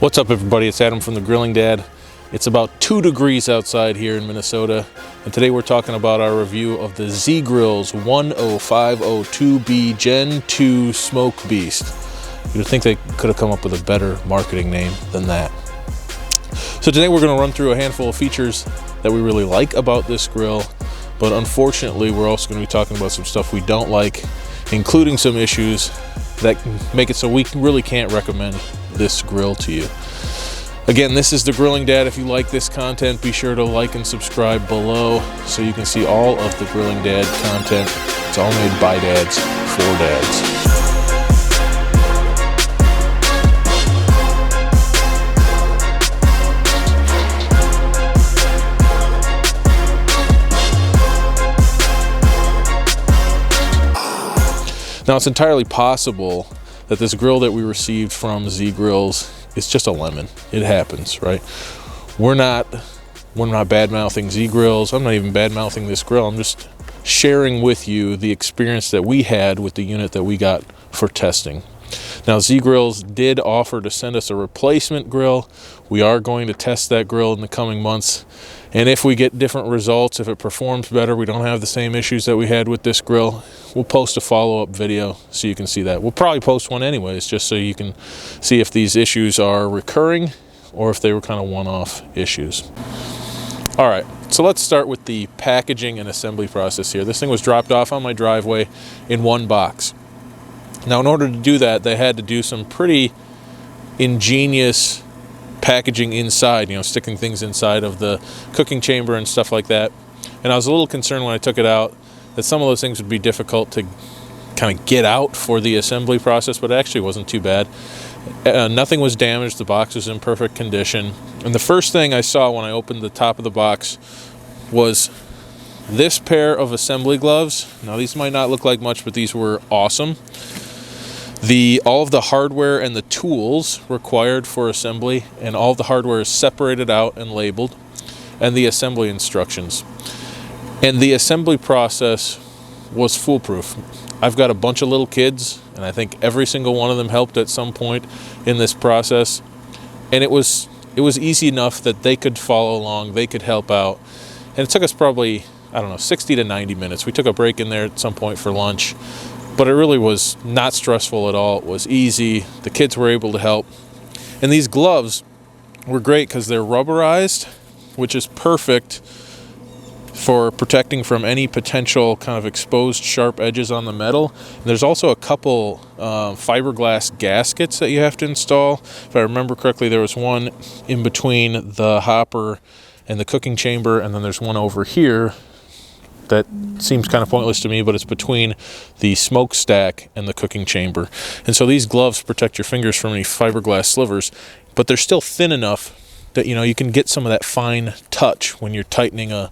What's up, everybody? It's Adam from the Grilling Dad. It's about 2 degrees outside here in Minnesota, and today we're talking about our review of the Z-Grill's 10502B Gen 2 Smoke Beast. You'd think they could have come up with a better marketing name than that. So today we're going to run through a handful of features that we really like about this grill, but unfortunately we're also going to be talking about some stuff we don't like, including some issues that make it so we really can't recommend this grill to you. Again, this is the Grilling Dad. If you like this content, be sure to like and subscribe below so you can see all of the Grilling Dad content. It's all made by dads for dads. Now, it's entirely possible that this grill that we received from Z-Grills is just a lemon. It happens, right? We're not bad-mouthing Z-Grills. I'm not even bad-mouthing this grill. I'm just sharing with you the experience that we had with the unit that we got for testing. Now, Z-Grills did offer to send us a replacement grill. We are going to test that grill in the coming months. And if we get different results, if it performs better, we don't have the same issues that we had with this grill, we'll post a follow-up video so you can see that. We'll probably post one anyways, just so you can see if these issues are recurring or if they were kind of one-off issues. All right, so let's start with the packaging and assembly process here. This thing was dropped off on my driveway in one box. Now, in order to do that, they had to do some pretty ingenious packaging inside, sticking things inside of the cooking chamber and stuff like that. And I was a little concerned when I took it out that some of those things would be difficult to kind of get out for the assembly process, but it actually wasn't too bad. Nothing was damaged. The box was in perfect condition. And the first thing I saw when I opened the top of the box was this pair of assembly gloves. Now, these might not look like much, but these were awesome. All of the hardware and the tools required for assembly, and all of the hardware is separated out and labeled, and the assembly instructions. And the assembly process was foolproof. I've got a bunch of little kids, and I think every single one of them helped at some point in this process. And it was easy enough that they could follow along, they could help out. And it took us probably, 60 to 90 minutes. We took a break in there at some point for lunch. But it really was not stressful at all. It was easy. The kids were able to help. And these gloves were great because they're rubberized, which is perfect for protecting from any potential kind of exposed sharp edges on the metal. And there's also a couple fiberglass gaskets that you have to install. If I remember correctly, there was one in between the hopper and the cooking chamber, and then there's one over here that seems kind of pointless to me, but it's between the smokestack and the cooking chamber. And so these gloves protect your fingers from any fiberglass slivers, but they're still thin enough that you can get some of that fine touch when you're tightening a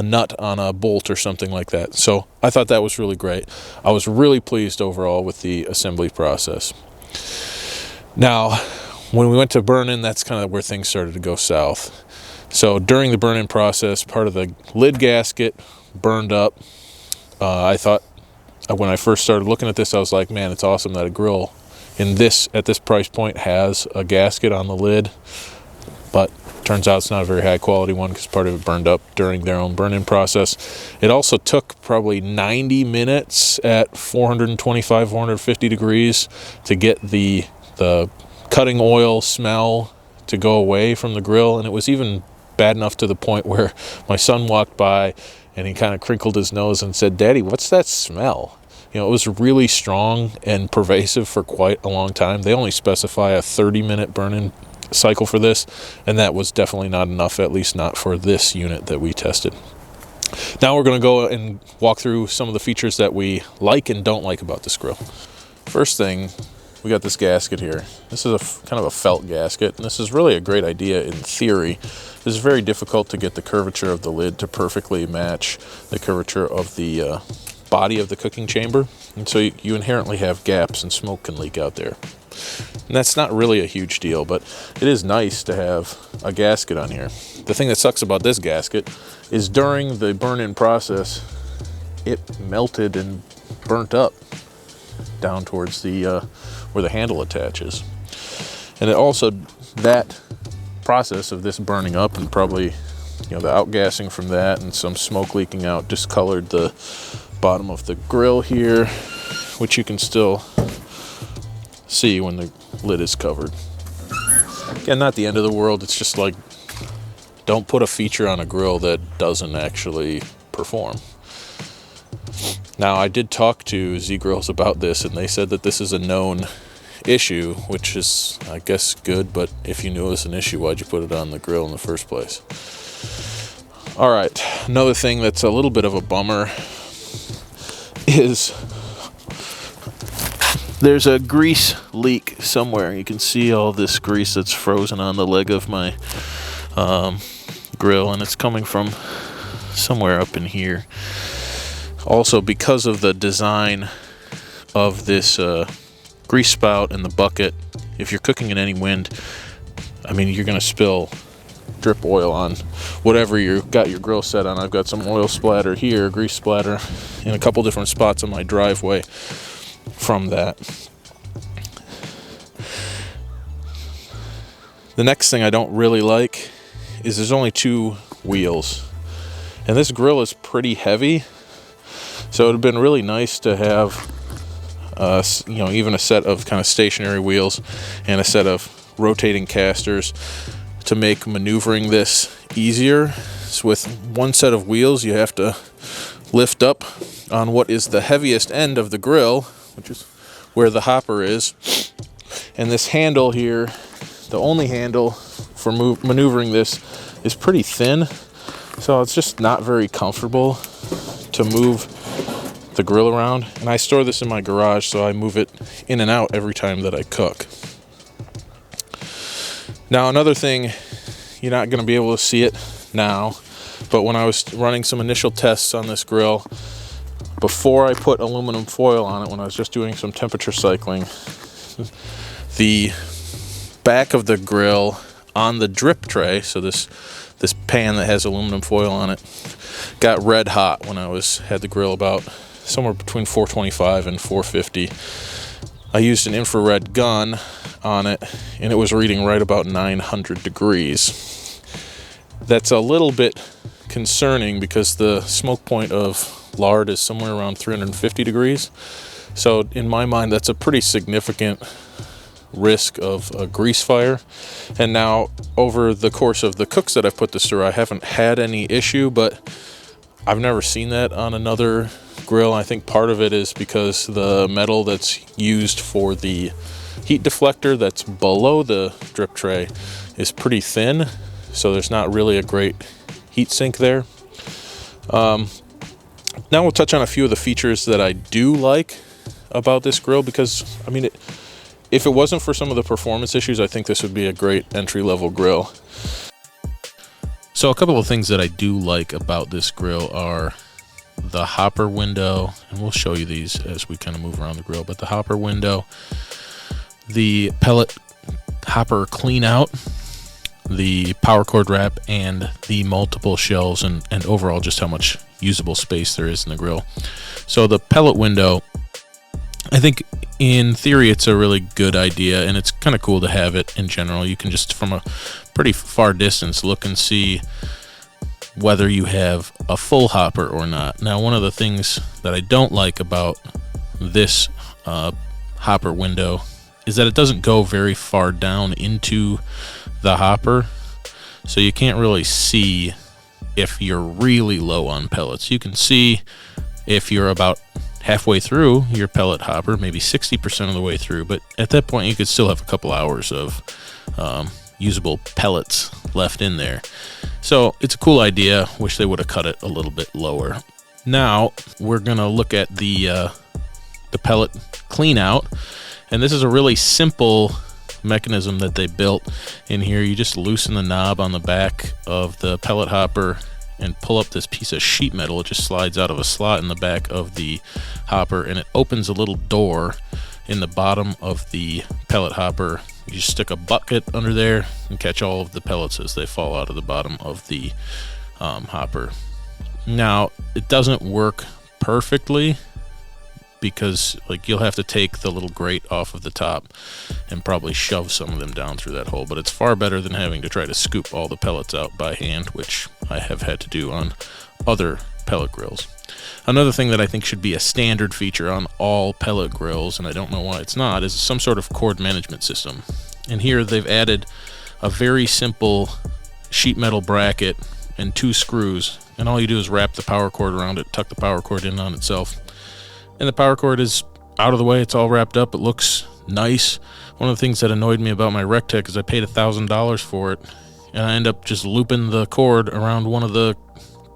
nut on a bolt or something like that. So I thought that was really great. I was really pleased overall with the assembly process. Now, when we went to burn-in, that's kind of where things started to go south. So during the burn-in process, part of the lid gasket burned up. I thought when I first started looking at this, I was like, man, it's awesome that a grill at this price point has a gasket on the lid. But turns out it's not a very high quality one because part of it burned up during their own burn-in process. It also took probably 90 minutes at 425, 450 degrees to get the cutting oil smell to go away from the grill. And it was even bad enough to the point where my son walked by and he kind of crinkled his nose and said, "Daddy, what's that smell?" It was really strong and pervasive for quite a long time. They only specify a 30-minute burn-in cycle for this, and that was definitely not enough, at least not for this unit that we tested. Now we're going to go and walk through some of the features that we like and don't like about this grill. First thing, we got this gasket here. This is kind of a felt gasket, and this is really a great idea in theory. It's very difficult to get the curvature of the lid to perfectly match the curvature of the body of the cooking chamber, and so you inherently have gaps and smoke can leak out there. And that's not really a huge deal, but it is nice to have a gasket on here. The thing that sucks about this gasket is during the burn-in process, it melted and burnt up down towards the where the handle attaches. And it also that process of this burning up, and probably, you know, the outgassing from that and some smoke leaking out, discolored the bottom of the grill here, which you can still see when the lid is covered. Again, not the end of the world. It's just like, don't put a feature on a grill that doesn't actually perform. Now, I did talk to Z Grills about this, and they said that this is a known issue, which is, I guess, good, but if you knew it was an issue, why'd you put it on the grill in the first place? All right, another thing that's a little bit of a bummer is there's a grease leak somewhere. You can see all this grease that's frozen on the leg of my grill, and it's coming from somewhere up in here. Also, because of the design of this grease spout and the bucket, if you're cooking in any wind, I mean, you're going to spill drip oil on whatever you've got your grill set on. I've got some oil splatter here, grease splatter, in a couple different spots on my driveway from that. The next thing I don't really like is there's only 2 wheels, and this grill is pretty heavy. So it would have been really nice to have, you know, even a set of kind of stationary wheels and a set of rotating casters to make maneuvering this easier. So with one set of wheels, you have to lift up on what is the heaviest end of the grill, which is where the hopper is. And this handle here, the only handle for maneuvering this, is pretty thin. So it's just not very comfortable to move the grill around, and I store this in my garage, so I move it in and out every time that I cook. Now, another thing, you're not going to be able to see it now, but when I was running some initial tests on this grill, before I put aluminum foil on it, when I was just doing some temperature cycling, the back of the grill on the drip tray, so this pan that has aluminum foil on it, got red hot when I had the grill about somewhere between 425 and 450. I used an infrared gun on it, and it was reading right about 900 degrees. That's a little bit concerning because the smoke point of lard is somewhere around 350 degrees. So in my mind, that's a pretty significant risk of a grease fire. And now, over the course of the cooks that I've put this through, I haven't had any issue, but I've never seen that on another grill. I think part of it is because the metal that's used for the heat deflector that's below the drip tray is pretty thin, so there's not really a great heat sink there. Now we'll touch on a few of the features that I do like about this grill, because I mean, if it wasn't for some of the performance issues, I think this would be a great entry-level grill. So a couple of things that I do like about this grill are the hopper window, and we'll show you these as we kind of move around the grill, but the hopper window, the pellet hopper clean out, the power cord wrap, and the multiple shelves, and overall just how much usable space there is in the grill. So the pellet window, I think in theory it's a really good idea, and it's kind of cool to have it in general. You can just from a pretty far distance look and see whether you have a full hopper or not. Now, one of the things that I don't like about this hopper window is that it doesn't go very far down into the hopper, so you can't really see if you're really low on pellets. You can see if you're about halfway through your pellet hopper, maybe 60% of the way through, but at that point you could still have a couple hours of usable pellets left in there. So it's a cool idea. Wish they would have cut it a little bit lower. Now we're gonna look at the pellet clean out, and this is a really simple mechanism that they built in here. You just loosen the knob on the back of the pellet hopper and pull up this piece of sheet metal. It just slides out of a slot in the back of the hopper, and it opens a little door in the bottom of the pellet hopper. You just stick a bucket under there and catch all of the pellets as they fall out of the bottom of the hopper. Now, it doesn't work perfectly because like you'll have to take the little grate off of the top and probably shove some of them down through that hole. But it's far better than having to try to scoop all the pellets out by hand, which I have had to do on other pellet grills. Another thing that I think should be a standard feature on all pellet grills, and I don't know why it's not, is some sort of cord management system. And here they've added a very simple sheet metal bracket and 2 screws, and all you do is wrap the power cord around it, tuck the power cord in on itself, and the power cord is out of the way. It's all wrapped up. It looks nice. One of the things that annoyed me about my Rectech is I paid $1,000 for it, and I end up just looping the cord around one of the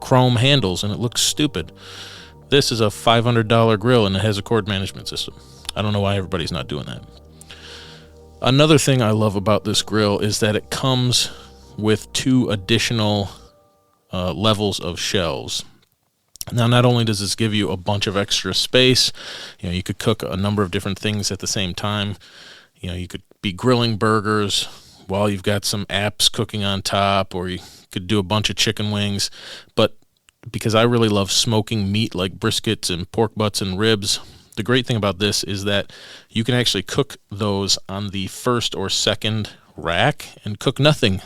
chrome handles, and it looks stupid. This is a $500 grill, and it has a cord management system. I don't know why everybody's not doing that. Another thing I love about this grill is that it comes with 2 additional levels of shelves. Now, not only does this give you a bunch of extra space, you know, you could cook a number of different things at the same time. You know, you could be grilling burgers while you've got some apps cooking on top, or you could do a bunch of chicken wings. But because I really love smoking meat like briskets and pork butts and ribs, the great thing about this is that you can actually cook those on the first or second rack and cook nothing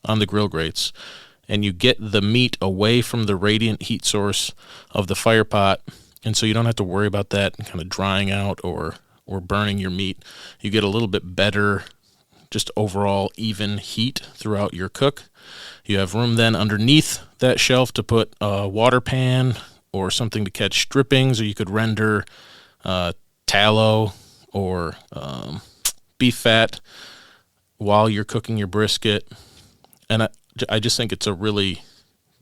on the grill grates. And you get the meat away from the radiant heat source of the fire pot, and so you don't have to worry about that kind of drying out or burning your meat. You get a little bit better, just overall even heat throughout your cook. You have room then underneath that shelf to put a water pan or something to catch drippings, or you could render tallow or beef fat while you're cooking your brisket. And I just think it's a really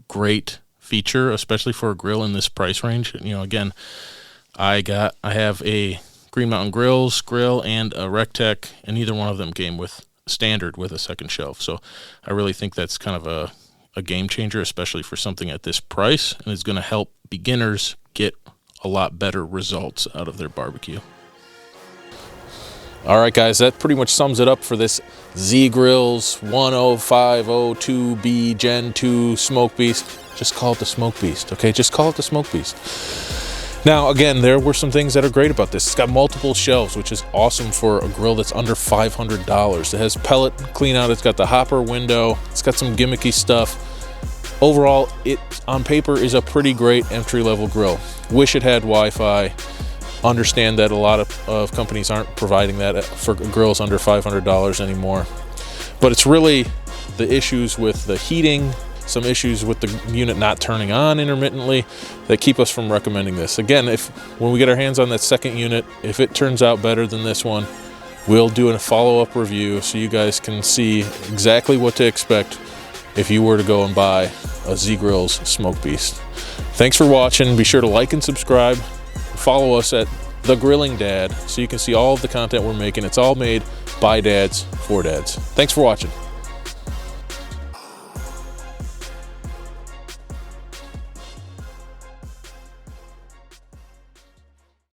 great feature, especially for a grill in this price range. You know, again, I have a Green Mountain Grills grill and a Rectech, and either one of them came with standard with a second shelf. So I really think that's kind of a game changer, especially for something at this price, and it's going to help beginners get a lot better results out of their barbecue. All right, guys, that pretty much sums it up for this Z Grills 10502B Gen 2 Smoke Beast. Just call it the Smoke Beast, okay? Just call it the Smoke Beast. Now, again, there were some things that are great about this. It's got multiple shelves, which is awesome for a grill that's under $500. It has pellet clean out. It's got the hopper window. It's got some gimmicky stuff. Overall, it on paper is a pretty great entry-level grill. Wish it had Wi-Fi. Understand that a lot of companies aren't providing that for grills under $500 anymore. But it's really the issues with the heating, some issues with the unit not turning on intermittently that keep us from recommending this. Again, when we get our hands on that second unit, if it turns out better than this one, we'll do a follow-up review so you guys can see exactly what to expect if you were to go and buy a Z Grills Smoke Beast. Thanks for watching. Be sure to like and subscribe. Follow us at The Grilling Dad so you can see all of the content we're making. It's all made by dads for dads. Thanks for watching.